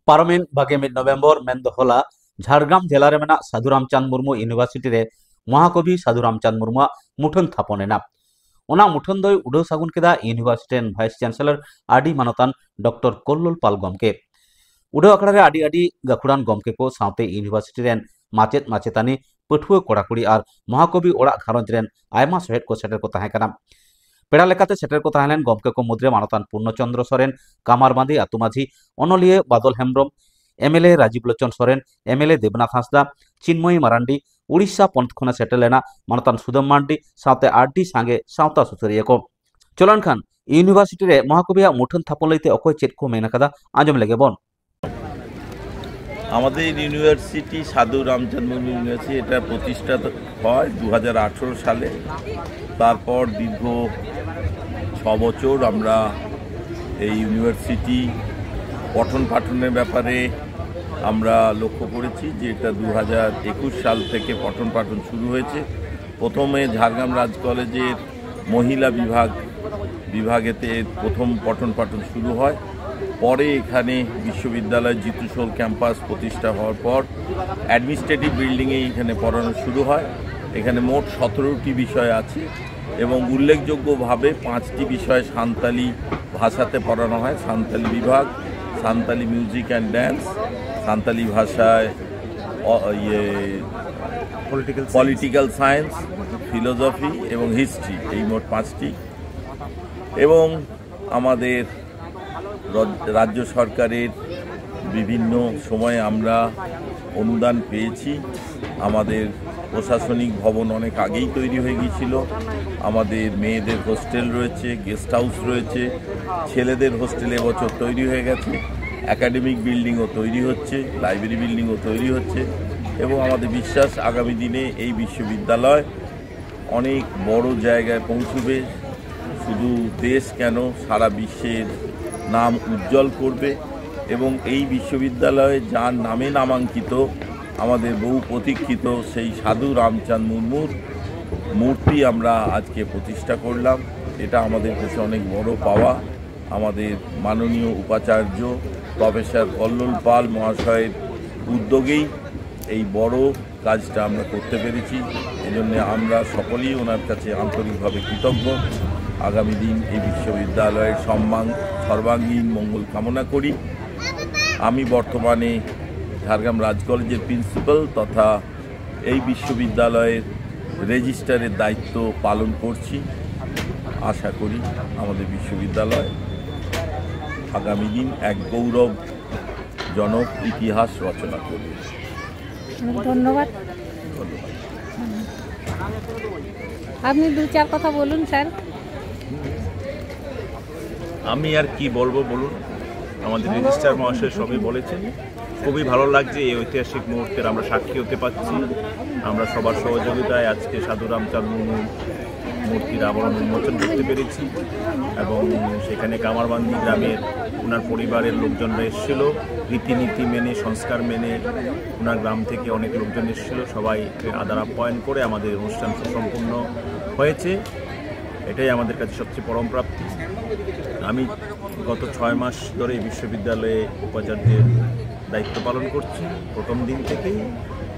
पारमिन बागे नवेम्बर मेन होला झारग्राम जिले में मेना साधु रामचंद मुर्मू यूनिवर्सिटी रे महाकवि साधु रामचंद मुर्मू मुठन थापनेना ओना मुठन दय उड़ो सागुन केदा यूनिवर्सिटी भाइस चैंसलर आडी मानतान डॉक्टर कोल्लोल पाल गमके उड़ो आखड़ा रे आडी आडी गाखुड़ान गमके को सावते यूनिवर्सिटी रेन माचेत माचेतानी पठुआ कोड़ाकुड़ी और महाकवि ओड़ा घारंज रेन आयमा सहेद को सेटर को ताहे कना पेड़ा लेकाते सेटर को ताहेलेन गमके को मुद्रे मानतान पूर्णचंद्र सोरेन कामारबांदी आतुमाझी अनलिये बादल हेम्ब्रम एमएलए राजीव लोचन सोरेन एमएलए देवनाथ हांसदा चिन्मयी मारांडी उड़ीसा पन्थ खना सेटल लेना मानतान सुदम मांडी सावते आरडी सांगे सावता सुसरिया को चलन खान यूनिवर्सिटी रे महाकविया मुठन थापन लईते अकय चेद को मेना कदा आंजम लेगे बन আমাদের ইউনিভার্সিটি সাধু রামচন্দ্র মুর্মু ইউনিভার্সিটি এটা প্রতিষ্ঠা হয় 2018 সালে। তারপর দীর্ঘ 6 বছর আমরা এই ইউনিভার্সিটি পঠন পাঠনের ব্যাপারে আমরা লক্ষ্য করেছি যে এটা 2021 সাল থেকে পঠন পাঠন শুরু হয়েছে। প্রথমে ঝাড়গ্রাম রাজ কলেজের মহিলা বিভাগেতে প্রথম পঠন পাঠন শুরু হয়। পরে এখানে বিশ্ববিদ্যালয় জিতুসোল ক্যাম্পাস প্রতিষ্ঠা হওয়ার পর অ্যাডমিনিস্ট্রেটিভ বিল্ডিংয়ে এখানে পড়ানো শুরু হয়। এখানে মোট 17টি বিষয় আছে এবং উল্লেখযোগ্যভাবে 5টি বিষয় সাঁওতালি ভাষাতে পড়ানো হয়। সাঁওতালি বিভাগ, Santali music and dance, Santali ভাষায় পলিটিক্যাল সায়েন্স, ফিলোসফি এবং হিস্ট্রি, এই মোট 5টি। এবং আমাদের রাজ্য সরকারের বিভিন্ন সময়ে আমরা অনুদান পেয়েছি। আমাদের প্রশাসনিক ভবন অনেক আগেই তৈরি হয়ে গিয়েছিল। আমাদের মেয়েদের হোস্টেল রয়েছে, গেস্ট হাউস রয়েছে, ছেলেদের হোস্টেল এবছর তৈরি হয়ে গেছে, একাডেমিক বিল্ডিংও তৈরি হচ্ছে, লাইব্রেরি বিল্ডিংও তৈরি হচ্ছে এবং আমাদের বিশ্বাস আগামী দিনে এই বিশ্ববিদ্যালয় অনেক বড় জায়গায় পৌঁছবে। শুধু দেশ কেন, সারা বিশ্বের নাম উজ্জ্বল করবে এবং এই বিশ্ববিদ্যালয়ে যার নামে নামাঙ্কিত আমাদের বহু প্রতীক্ষিত সেই সাধু রামচন্দ মুর্মুর মূর্তি আমরা আজকে প্রতিষ্ঠা করলাম। এটা আমাদের কাছে অনেক বড় পাওয়া। আমাদের মাননীয় উপাচার্য প্রফেসর কল্লোল পাল মহাশয়ের উদ্যোগেই এই বড় কাজটা আমরা করতে পেরেছি। এজন্য আমরা সকলেই ওনার কাছে আন্তরিকভাবে কৃতজ্ঞ। আগামী দিন এই বিশ্ববিদ্যালয়ের সর্বাঙ্গীন মঙ্গল কামনা করি। আমি বর্তমানে ঝাড়গ্রাম রাজ কলেজের প্রিন্সিপাল তথা এই বিশ্ববিদ্যালয়ের রেজিস্ট্রারের দায়িত্ব পালন করছি। আশা করি আমাদের বিশ্ববিদ্যালয় আগামী দিন এক গৌরবজনক ইতিহাস রচনা করবে। ধন্যবাদ। আপনি 2-4 কথা বলুন স্যার। আমি আর কি বলবো বলুন, আমাদের রেজিস্ট্রার মহাশয় সবই বলেছেন। খুবই ভালো লাগছে এই ঐতিহাসিক মুহূর্তের আমরা সাক্ষী হতে পারছি। আমরা সবার সহযোগিতায় আজকে সাধু রামচন্দ মুর্মু মূর্তির আবরণ উন্মোচন করতে পেরেছি এবং সেখানে কামারবান্দি গ্রামের ওনার পরিবারের লোকজনরা এসেছিল, রীতিনীতি মেনে, সংস্কার মেনে। ওনার গ্রাম থেকে অনেক লোকজন এসেছিল, সবাইকে আদর আপ্যায়ন করে আমাদের অনুষ্ঠান সুসম্পন্ন হয়েছে। এটাই আমাদের কাছে সবচেয়ে পরম প্রাপ্তি। আমি গত 6 মাস ধরে এই বিশ্ববিদ্যালয়ে উপাচার্যের দায়িত্ব পালন করছি। প্রথম দিন থেকেই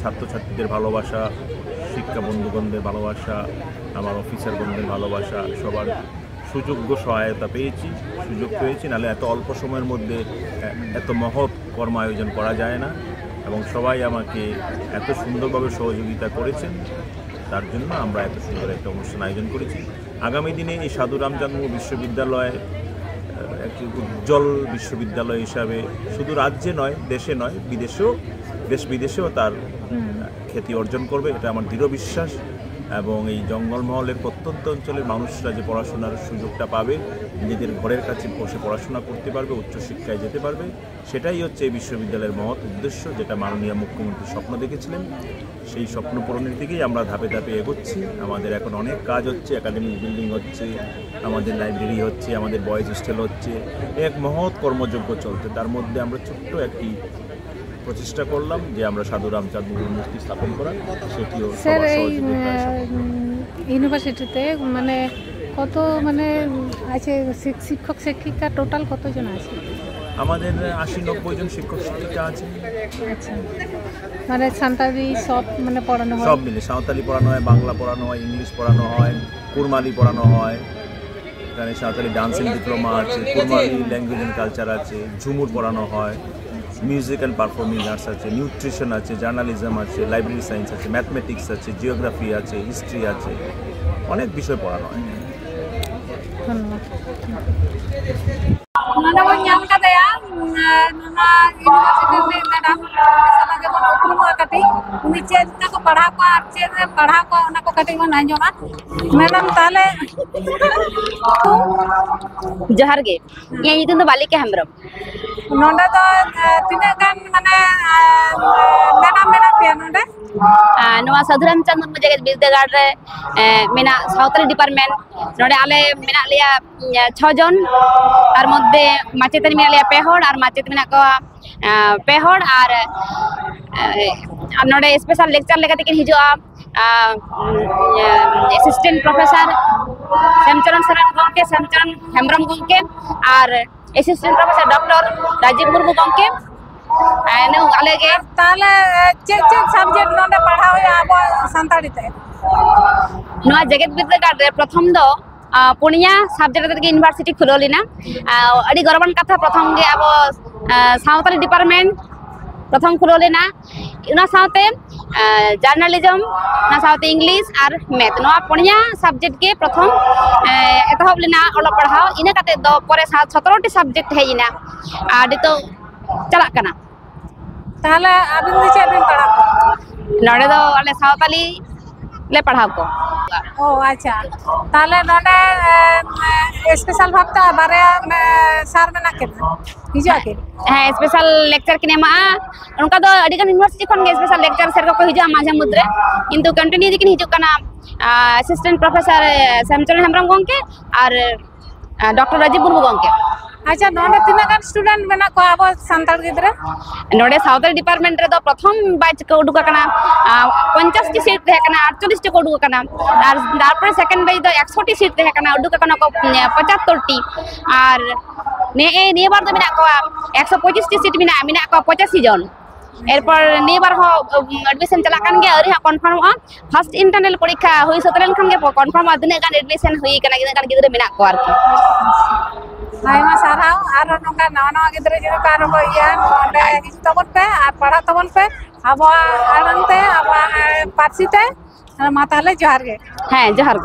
ছাত্রছাত্রীদের ভালোবাসা, শিক্ষা বন্ধুগণদের ভালোবাসা, আমার অফিসারগণদের ভালোবাসা, সবার সুযোগ্য সহায়তা সুযোগ পেয়েছি। নাহলে এত অল্প সময়ের মধ্যে এত মহৎ কর্ম আয়োজন করা যায় না এবং সবাই আমাকে এত সুন্দরভাবে সহযোগিতা করেছেন। তার জন্য আমরা এত সুন্দর একটা অনুষ্ঠান আয়োজন করেছি। আগামী দিনে এই সাধু রামচন্দ্র বিশ্ববিদ্যালয় একটি উজ্জ্বল বিশ্ববিদ্যালয় হিসাবে শুধু রাজ্যে নয়, দেশে নয়, দেশ বিদেশেও তার খ্যাতি অর্জন করবে। এটা আমার দৃঢ় বিশ্বাস। এবং এই জঙ্গলমহলের প্রত্যন্ত অঞ্চলের মানুষরা যে পড়াশোনার সুযোগটা পাবে, নিজেদের ঘরের কাছে বসে পড়াশোনা করতে পারবে, উচ্চশিক্ষায় যেতে পারবে, সেটাই হচ্ছে এই বিশ্ববিদ্যালয়ের মহৎ উদ্দেশ্য, যেটা মাননীয় মুখ্যমন্ত্রী স্বপ্ন দেখেছিলেন। সেই স্বপ্ন পূরণের দিকেই আমরা ধাপে ধাপে এগোচ্ছি। আমাদের এখন অনেক কাজ হচ্ছে, একাডেমিক বিল্ডিং হচ্ছে, আমাদের লাইব্রেরি হচ্ছে, আমাদের বয়েজ হোস্টেল হচ্ছে, এক মহৎ কর্মযজ্ঞ চলছে। তার মধ্যে আমরা ছোট্ট একটি প্রচেষ্টা করলাম যে আমরা সাধু রামচাঁদ মুর্মুর মূর্তি স্থাপন করা, সেটিও স্যার সবার এই সহযোগিতায় সম্ভব। ইউনিভার্সিটিতে মানে কত মানে আছে শিক্ষক শিক্ষিকা টোটাল কতজন আছে? আমাদের 80-90 জন শিক্ষক শিক্ষিকা আছে। আচ্ছা, মানে সান্তালি সব মানে পড়ানো হয়? সব মিলে সাঁওতালি পড়ানো হয়, বাংলা পড়ানো হয়, ইংলিশ পড়ানো হয়, কুরমালি পড়ানো হয়, এখানে সাঁওতালি ডান্সিং ডিপ্লোমা আছে, কুরমালি ল্যাঙ্গুয়েজ অ্যান্ড কালচার আছে, ঝুমুর পড়ানো হয়, মিউজিক অ্যান্ড পারফর্মিং আর্টস আছে, নিউট্রিশন আছে, জার্নালিজম আছে, লাইব্রেরি সায়েন্স আছে, ম্যাথমেটিক্স আছে, জিওগ্রাফি আছে, হিস্ট্রি আছে, অনেক বিষয় পড়ানো হয়। ধন্যবাদ। ᱱᱚᱰᱮ ᱵᱚᱱ ᱧᱟᱢ ᱠᱟᱫᱮᱭᱟ ᱱᱚᱣᱟ ᱤᱭᱩᱱᱤᱵᱷᱟᱨᱥᱤᱴᱤ ᱨᱤᱱᱤᱡ ᱢᱮᱰᱟᱢ ᱥᱟᱞᱟᱜ ᱜᱮᱵᱚᱱ ᱩᱯᱨᱩᱢᱚᱜᱼᱟ ᱠᱟᱹᱴᱤᱡ ᱩᱱᱤ ᱪᱮᱫ ᱞᱮᱠᱟ ᱠᱚ ᱯᱟᱲᱦᱟᱣ ᱠᱚᱣᱟ ᱟᱨ ᱪᱮᱫ ᱮ ᱯᱟᱲᱦᱟᱣ ᱠᱚᱣᱟ ᱚᱱᱟ ᱠᱚ ᱠᱟᱹᱴᱤᱡ ᱵᱚᱱ ᱟᱸᱡᱚᱢᱟ᱾ ᱢᱮᱰᱟᱢ ᱛᱟᱦᱞᱮ ᱡᱚᱦᱟᱨ ᱜᱮ, ᱤᱧᱟᱹᱜ ᱧᱩᱛᱩᱢ ᱫᱚ ᱵᱟᱞᱤᱠᱟ ᱦᱮᱢᱵᱨᱚᱢ। ᱱᱚᱰᱮ ᱫᱚ ᱛᱤᱱᱟᱹᱜ ᱜᱟᱱ ᱢᱟᱱᱮ ᱢᱮᱰᱟᱢ ᱢᱮᱱᱟᱜ ᱯᱮᱭᱟ ᱱᱚᱰᱮ? ᱱᱚᱣᱟ ᱥᱟᱹᱫᱷᱩ ᱨᱟᱢᱪᱟᱸᱫᱽ ᱢᱩᱨᱢᱩ ᱡᱮᱜᱮᱫ ᱵᱤᱨᱫᱟᱹᱜᱟᱲ ᱨᱮ ᱢᱮᱱᱟᱜ ᱥᱟᱶᱛᱟᱞᱤ ᱰᱤᱯᱟᱨᱴᱢᱮন্ট ᱱᱚᱰᱮ ᱟᱞᱮ ᱢᱮᱱᱟᱜ ᱞᱮᱭᱟ 6 জন, তার মধ্যে মাচেতানি মেনাᱜ ᱞᱮᱭᱟ 2 ᱦᱚᱲ ᱟᱨ ᱢᱟᱪᱮᱫ ᱢᱮᱱᱟᱜ ᱠᱚᱣᱟ 2 ᱦᱚᱲ ᱟᱨ ᱱᱚᱰᱮ ᱥᱯᱮᱥᱟᱞ লেকচার লেᱠᱟᱛᱮ ᱠᱤᱱ ᱦᱤᱡᱩᱜᱼᱟ অ্যাসিস্ট্যান্ট প্রফেসর শ্যামচরণ সরেন গᱚᱢᱠᱮ, শ্যামচরণ হেমব্রম গᱚᱢᱠᱮ আর assistant professor doctor Rajiv Murmu গᱚᱢᱠᱮ। ᱟᱞᱮ ᱜᱮ ᱛᱟᱦᱞᱮ ᱪᱮᱫ ᱪᱮᱫ ᱥᱟᱵᱡᱮᱠᱴ ᱱᱚᱰᱮ ᱯᱟᱲᱦᱟᱣ ᱦᱩᱭᱩᱜᱼᱟ ᱟᱵᱚ ᱥᱟᱱᱛᱟᱲᱤ ᱛᱮ? ᱱᱚᱣᱟ ᱡᱮᱜᱮᱫ ᱵᱤᱨᱫᱟᱹᱜᱟᱲ ᱨᱮ ᱯᱨᱚᱛᱷᱚᱢ ᱫᱚ ᱯᱩᱱᱭᱟ ᱥᱟᱵᱡᱮক্ᱴ ᱛᱮᱜᱮ ᱤউনিভার্সিটি খুলে লেনা। আᱹᱰᱤ গর্বান কথা, প্রথম গে আবো সাঁওতালি ডিপার্টমেন্ট প্রথম খুলে লেনা। ᱚᱱᱟ ᱥᱟᱶᱛᱮ জার্নালিজম, ᱚᱱᱟ ᱥᱟᱶᱛᱮ ইংলিশ আর ম্যাথ, ᱱᱚᱣᱟ ᱯᱩᱱᱭᱟ ᱥᱟᱵᱡᱮক্ট ᱜᱮ ᱯᱨᱚথᱚᱢ ᱮᱛᱚᱦᱚᱵ ᱞᱮᱱᱟ ᱚᱞᱚᱜ ᱯᱟᱲᱦᱟᱣ। ᱤᱱᱟᱹ ᱠᱟᱛᱮ ᱫᱚ ᱯᱚᱨᱮ 17টি সাবজেক্ট ᱦᱮᱡ ᱮᱱᱟ ᱟᱨ ᱱᱤᱛᱚᱜ ᱪᱟᱞᱟᱜ ᱠᱟᱱᱟ। ᱛᱟᱦᱞᱮ ᱟᱵᱤᱱ ᱫᱚ ᱪᱮᱫ ᱵᱤᱱ ᱯᱟᱲᱦᱟᱣ ᱠᱚᱣᱟ? ᱱᱚᱰᱮ ᱫᱚ ᱟᱞᱮ ᱥᱟᱶᱛᱟᱞᱤ ᱞᱮ ᱯᱟᱲᱦᱟᱣ ᱠᱚᱣᱟ। ও আচ্ছা, তাহলে নডে স্পেশাল ভাবতে বারে স্যার মেনা কেন হিজুᱜ ᱟᱠᱤᱱ? হ্যাঁ, স্পেশাল লেকচার কিনে এমᱟᱜᱼᱟ। ᱚᱱᱠᱟ ᱫᱚ ᱟᱹᱰᱤᱜᱟᱱ ᱤউᱱᱤᱵᱷᱟর্ᱥᱤᱴᱤ ᱠᱷᱚᱱ ᱜᱮ ᱥᱯᱮশাল লেকচার ᱥᱮᱨ ᱠᱚᱠᱚ ᱦᱤᱡᱩᱜᱼᱟ ᱢᱟঝে মধ্যে, কিন্তু কন্টিনিউ দিকিন হিজুᱜ ᱠᱟᱱᱟ অ্যাসিস্ট্যান্ট প্রফেসর শ্যামচরণ হেমব্রম গᱚᱢᱠᱮ আর ডক্টর রাজীব মুর্মু গᱚᱢᱠᱮ। আচ্ছা, নডে তিনাᱜ ᱜᱟᱱ ᱥᱴᱩᱰᱮন্ᱴ ᱢᱮᱱᱟᱜ ᱠᱚᱣᱟ ᱟᱵᱚ ᱥᱟᱱᱛᱟᱲ ᱜᱤᱫᱽᱨᱟᱹ? ᱱᱚᱰᱮ ᱥᱟᱶᱛᱟᱞᱤ ᱰᱤᱯᱟᱨᱴᱢᱮন্ট ᱨᱮᱫᱚ ᱯᱨᱚᱛᱷᱚᱢ ᱵᱮᱪ ᱠᱚ ᱩᱰᱩᱠ ᱟᱠᱟᱱᱟ, 50টি সিট ᱛᱟᱦᱮᱸ ᱠᱟᱱᱟ, 48টি ᱠᱚ ᱩᱰᱩᱠ ᱟᱠᱟᱱᱟ। ᱟᱨ তারপরে সেকেন্ড ব্যাচ ᱫᱚ 100টি সিট ᱛᱟᱦᱮᱸ ᱠᱟᱱᱟ, ᱩᱰᱩᱠ ᱟᱠᱟᱱᱟ ᱠᱚ 75টি। আর নিয়ে বার ᱫᱚ ᱢᱮᱱᱟᱜ ᱠᱚᱣᱟ 125টি সিট ᱢᱮᱱᱟᱜ ᱠᱚᱣᱟ 85 জন। এরপর নিবার এডমিশন চালাক কান গিয়া আরি কনফার্মᱚᱜᱼᱟ। ফার্স্ট ইন্টারনাল পরীক্ষা ᱦᱩᱭ ᱥᱟᱹᱛ ᱞᱮᱱᱠᱷᱟᱱ ᱜᱮ ᱠᱚᱱফᱟর্ᱢᱚᱜᱼᱟ ᱛᱤᱱᱟᱹᱜ ᱜᱟᱱ এডমিশন ᱦᱩᱭ ᱟᱠᱟᱱᱟ, ᱛᱤᱱᱟᱹᱜ ᱜᱟᱱ ᱜᱤᱫᱽᱨᱟᱹ ᱢᱮᱱᱟᱜ ᱠᱚᱣᱟ ᱟᱨᱠᱤ। ᱟᱭᱢᱟ ᱥᱟᱨᱦᱟᱣ। ᱟᱨ ᱱᱚᱝᱠᱟ ᱱᱟᱣᱟ ᱱᱟᱣᱟ ᱜᱤᱫᱽᱨᱟᱹ ᱡᱩᱫᱤ ᱠᱚ ᱟᱨᱚ ᱠᱚ ᱤᱭᱟᱹ ᱱᱚᱰᱮ ᱦᱤᱡᱩᱜ ᱛᱟᱵᱚᱱ ᱯᱮ ᱟᱨ ᱯᱟᱲᱦᱟᱜ ᱛᱟᱵᱚᱱ ᱯᱮ ᱟᱵᱚᱣᱟᱜ ᱟᱲᱟᱝ তে, ᱟᱵᱚᱣᱟᱜ ᱯᱟᱹᱨᱥᱤ তে। ᱢᱟ ᱛᱟᱦᱞᱮ ᱡᱚᱦᱟᱨ ᱜᱮ। হ্যাঁ, জোহার।